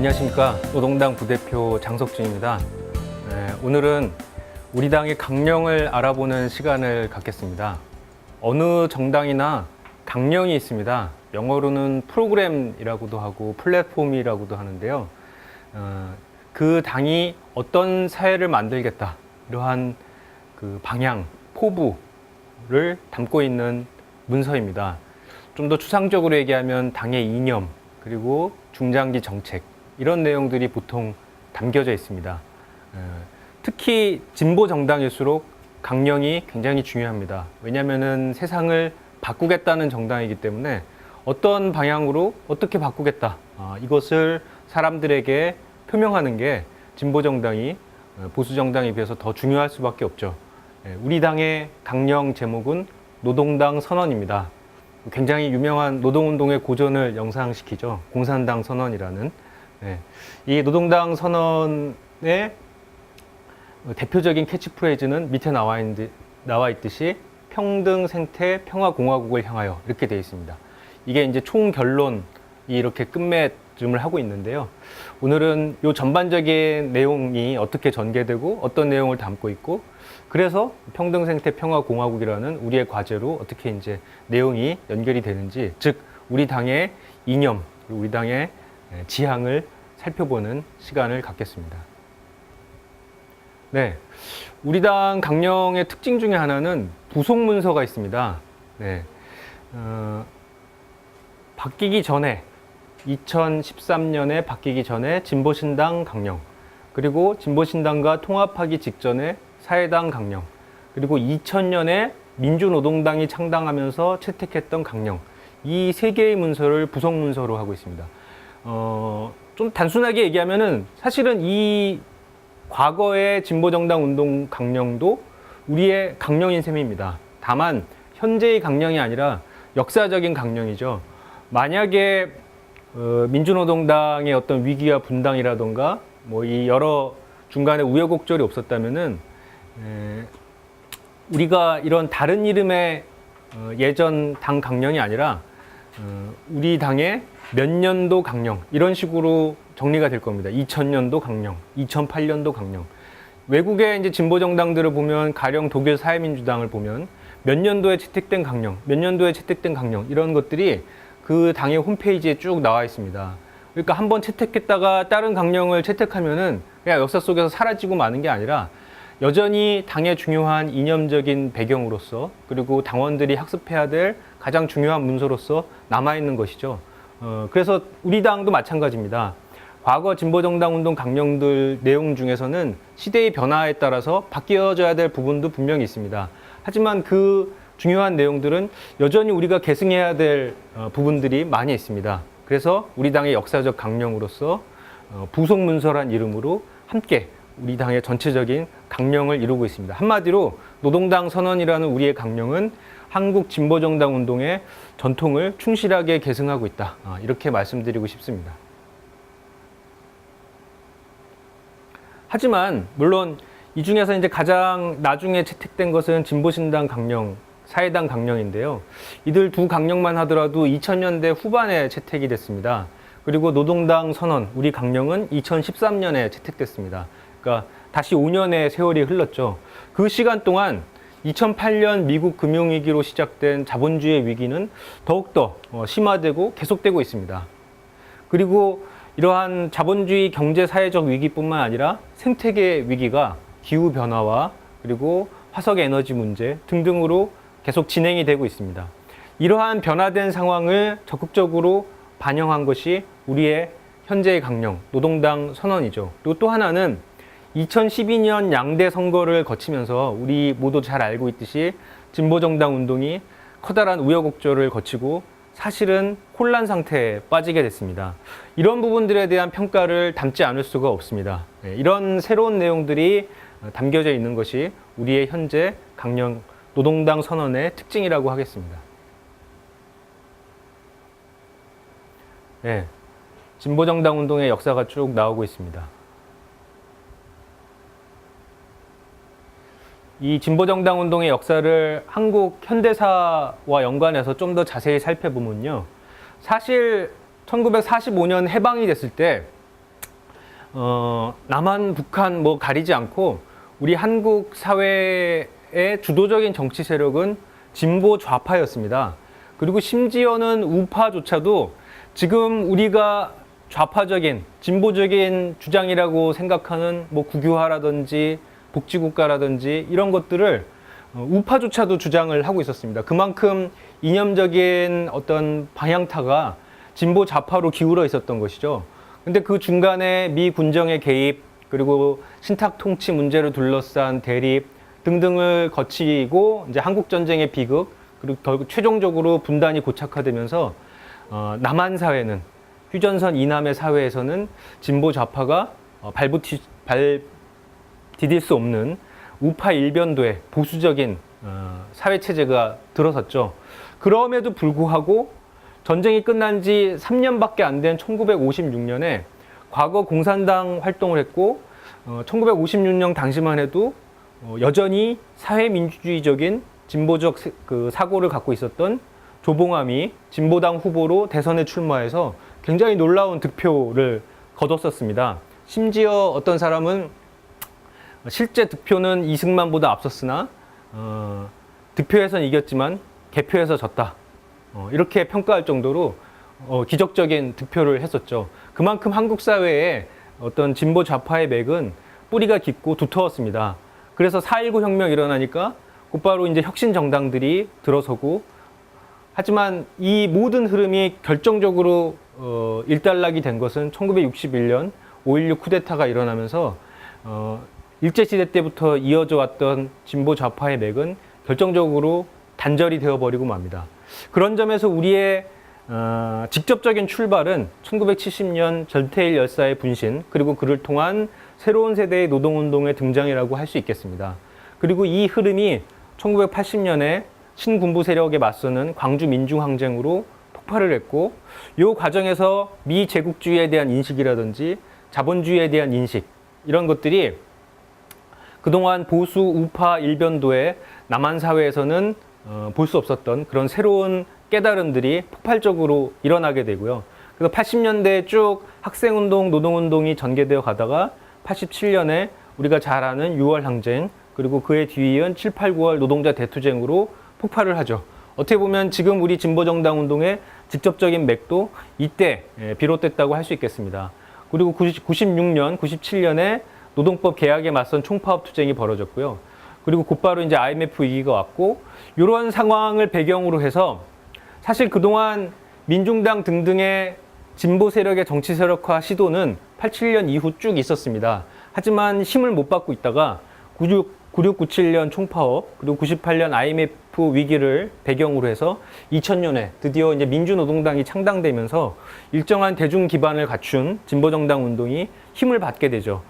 안녕하십니까. 노동당 부대표 장석준입니다. 오늘은 우리 당의 강령을 알아보는 시간을 갖겠습니다. 어느 정당이나 강령이 있습니다. 영어로는 프로그램이라고도 하고 플랫폼이라고도 하는데요. 그 당이 어떤 사회를 만들겠다, 이러한 그 방향, 포부를 담고 있는 문서입니다. 좀 더 추상적으로 얘기하면 당의 이념, 그리고 중장기 정책, 이런 내용들이 보통 담겨져 있습니다. 특히 진보 정당일수록 강령이 굉장히 중요합니다. 왜냐하면 세상을 바꾸겠다는 정당이기 때문에 어떤 방향으로 어떻게 바꾸겠다, 이것을 사람들에게 표명하는 게 진보 정당이 보수 정당에 비해서 더 중요할 수밖에 없죠. 우리 당의 강령 제목은 노동당 선언입니다. 굉장히 유명한 노동운동의 고전을 영상시키죠. 공산당 선언이라는. 이 노동당 선언의 대표적인 캐치프레이즈는 밑에 나와 있듯이 평등, 생태, 평화, 공화국을 향하여, 이렇게 되어 있습니다. 이게 이제 총 결론이 이렇게 끝맺음을 하고 있는데요. 오늘은 이 전반적인 내용이 어떻게 전개되고 어떤 내용을 담고 있고, 그래서 평등, 생태, 평화, 공화국이라는 우리의 과제로 어떻게 이제 내용이 연결이 되는지, 즉 우리 당의 이념, 우리 당의 지향을 살펴보는 시간을 갖겠습니다. 네, 우리 당 강령의 특징 중에 하나는 부속 문서가 있습니다. 바뀌기 전에, 2013년에 바뀌기 전에 진보신당 강령, 그리고 진보신당과 통합하기 직전에 사회당 강령, 그리고 2000년에 민주노동당이 창당하면서 채택했던 강령, 이 세 개의 문서를 부속 문서로 하고 있습니다. 좀 단순하게 얘기하면은 사실은 이 과거의 진보정당 운동 강령도 우리의 강령인 셈입니다. 다만 현재의 강령이 아니라 역사적인 강령이죠. 만약에 민주노동당의 어떤 위기와 분당이라던가 뭐 이 여러 중간에 우여곡절이 없었다면은 우리가 이런 다른 이름의 예전 당 강령이 아니라 우리 당의 몇 년도 강령, 이런 식으로 정리가 될 겁니다. 2000년도 강령, 2008년도 강령. 외국의 이제 진보 정당들을 보면, 가령 독일 사회민주당을 보면 몇 년도에 채택된 강령, 몇 년도에 채택된 강령, 이런 것들이 그 당의 홈페이지에 쭉 나와 있습니다. 그러니까 한번 채택했다가 다른 강령을 채택하면은 그냥 역사 속에서 사라지고 마는 게 아니라 여전히 당의 중요한 이념적인 배경으로서, 그리고 당원들이 학습해야 될 가장 중요한 문서로서 남아있는 것이죠. 그래서 우리 당도 마찬가지입니다. 과거 진보정당 운동 강령들 내용 중에서는 시대의 변화에 따라서 바뀌어져야 될 부분도 분명히 있습니다. 하지만 그 중요한 내용들은 여전히 우리가 계승해야 될 부분들이 많이 있습니다. 그래서 우리 당의 역사적 강령으로서 부속 문서란 이름으로 함께 우리 당의 전체적인 강령을 이루고 있습니다. 한마디로 노동당 선언이라는 우리의 강령은 한국 진보정당 운동의 전통을 충실하게 계승하고 있다, 이렇게 말씀드리고 싶습니다. 하지만 물론 이 중에서 이제 가장 나중에 채택된 것은 진보신당 강령, 사회당 강령인데요. 이들 두 강령만 하더라도 2000년대 후반에 채택이 됐습니다. 그리고 노동당 선언, 우리 강령은 2013년에 채택됐습니다. 그러니까 다시 5년의 세월이 흘렀죠. 그 시간 동안 2008년 미국 금융위기로 시작된 자본주의 위기는 더욱더 심화되고 계속되고 있습니다. 그리고 이러한 자본주의 경제 사회적 위기뿐만 아니라 생태계 위기가 기후변화와 그리고 화석 에너지 문제 등등으로 계속 진행이 되고 있습니다. 이러한 변화된 상황을 적극적으로 반영한 것이 우리의 현재의 강령, 노동당 선언이죠. 그리고 또 하나는 2012년 양대 선거를 거치면서 우리 모두 잘 알고 있듯이 진보정당 운동이 커다란 우여곡절을 거치고 사실은 혼란 상태에 빠지게 됐습니다. 이런 부분들에 대한 평가를 담지 않을 수가 없습니다. 이런 새로운 내용들이 담겨져 있는 것이 우리의 현재 강령 노동당 선언의 특징이라고 하겠습니다. 진보정당 운동의 역사가 쭉 나오고 있습니다. 이 진보정당 운동의 역사를 한국 현대사와 연관해서 좀 더 자세히 살펴보면요. 사실 1945년 해방이 됐을 때 남한, 북한 뭐 가리지 않고 우리 한국 사회의 주도적인 정치 세력은 진보 좌파였습니다. 그리고 심지어는 우파조차도 지금 우리가 좌파적인, 진보적인 주장이라고 생각하는 뭐 국유화라든지 복지국가라든지 이런 것들을 우파조차도 주장을 하고 있었습니다. 그만큼 이념적인 어떤 방향타가 진보 좌파로 기울어 있었던 것이죠. 근데 그 중간에 미 군정의 개입, 그리고 신탁 통치 문제를 둘러싼 대립 등등을 거치고 이제 한국 전쟁의 비극, 그리고 결국 최종적으로 분단이 고착화되면서 남한 사회는, 휴전선 이남의 사회에서는 진보 좌파가 디딜 수 없는 우파 일변도의 보수적인 사회 체제가 들어섰죠. 그럼에도 불구하고 전쟁이 끝난 지 3년밖에 안 된 1956년에 과거 공산당 활동을 했고 1956년 당시만 해도 여전히 사회민주주의적인 진보적 그 사고를 갖고 있었던 조봉암이 진보당 후보로 대선에 출마해서 굉장히 놀라운 득표를 거뒀었습니다. 심지어 어떤 사람은 실제 득표는 이승만보다 앞섰으나 득표에선 이겼지만 개표에서 졌다. 이렇게 평가할 정도로 기적적인 득표를 했었죠. 그만큼 한국 사회에 어떤 진보 좌파의 맥은 뿌리가 깊고 두터웠습니다. 그래서 4.19 혁명이 일어나니까 곧바로 이제 혁신 정당들이 들어서고, 하지만 이 모든 흐름이 결정적으로 일단락이 된 것은 1961년 5.16 쿠데타가 일어나면서 일제시대 때부터 이어져 왔던 진보 좌파의 맥은 결정적으로 단절이 되어버리고 맙니다. 그런 점에서 우리의 직접적인 출발은 1970년 전태일 열사의 분신, 그리고 그를 통한 새로운 세대의 노동운동의 등장이라고 할 수 있겠습니다. 그리고 이 흐름이 1980년에 신군부 세력에 맞서는 광주 민중항쟁으로 폭발을 했고, 이 과정에서 미 제국주의에 대한 인식이라든지 자본주의에 대한 인식, 이런 것들이 그동안 보수 우파 일변도의 남한 사회에서는 볼 수 없었던 그런 새로운 깨달음들이 폭발적으로 일어나게 되고요. 그래서 80년대에 쭉 학생운동, 노동운동이 전개되어 가다가 87년에 우리가 잘 아는 6월 항쟁, 그리고 그에 뒤이은 7, 8, 9월 노동자 대투쟁으로 폭발을 하죠. 어떻게 보면 지금 우리 진보정당 운동의 직접적인 맥도 이때 비롯됐다고 할 수 있겠습니다. 그리고 96년, 97년에 노동법 개혁에 맞선 총파업 투쟁이 벌어졌고요. 그리고 곧바로 이제 IMF 위기가 왔고, 이런 상황을 배경으로 해서 사실 그동안 민중당 등등의 진보 세력의 정치 세력화 시도는 87년 이후 쭉 있었습니다. 하지만 힘을 못 받고 있다가 96-97년 총파업, 그리고 98년 IMF 위기를 배경으로 해서 2000년에 드디어 이제 민주노동당이 창당되면서 일정한 대중 기반을 갖춘 진보정당 운동이 힘을 받게 되죠.